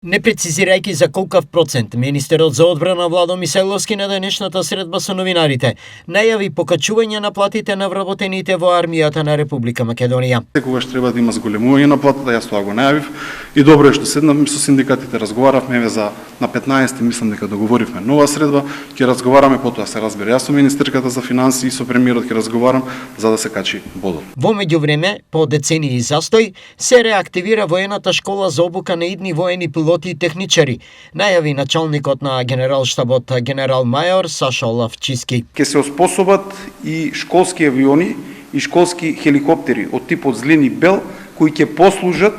Не прецизирајќи за колкав процент, министерот за одбрана Владо Мисајловски на денешната средба со новинарите најави покачување на платите на вработените во армијата на Република Македонија. Секогаш треба да има зголемување на платата, јас тоа го најавив и добро е што седнавме со синдикатите, разговаравме на 15 мислам дека договоривме нова средба, ќе разговараме потоа се разбира. Јас со министерката за финансии и со премиерот ќе разговарам за да се качи бодот. Во меѓувреме, по децении застој, се реактивира воената школа за обука на идни воени пилоти и техничари, најави началникот на генералштабот генерал мајор Саша Лавчиски. Ке се оспособат и школски авиони и школски хеликоптери од типот Злини Бел, кои ќе послужат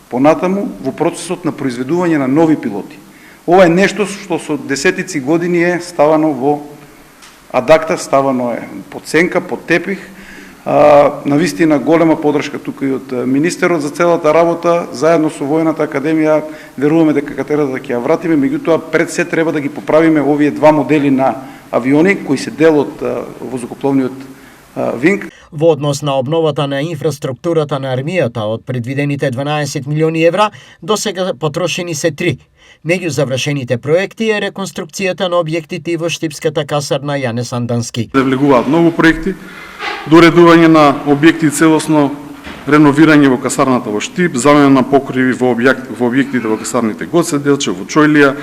понатаму во процесот на произведување на нови пилоти. Ова е нешто што со десетици години е ставано во адакта, ставано е под сенка, под тепих. Навистина голема поддршка тука и од министерот за целата работа, заедно со Војната академија, веруваме дека катерата да ќе ја вратиме, меѓутоа пред се треба да ги поправиме овие два модели на авиони кои се дел од воздухопловниот винг. Во однос на обновата на инфраструктурата на армијата од предвидените 12 милиони евра, досега потрошени се 3. Меѓу завршените проекти е реконструкцијата на објектите во Штипската касарна Јане Сандански. Влегуваат многу проекти, доредување на објекти, целосно реновирање во касарната во Штип, замена на покриви во објектите во касарните Гоце Делче, во Чојлија.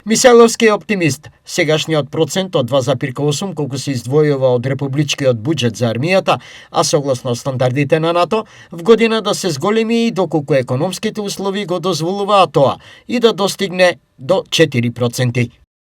Мисајловски е оптимист. Сегашниот процент од 2,8 колку се издвојува од републичкиот буџет за армијата, а согласно стандардите на НАТО, в година да се зголеми и доколку економските услови го дозволуваат тоа и да достигне до 4%.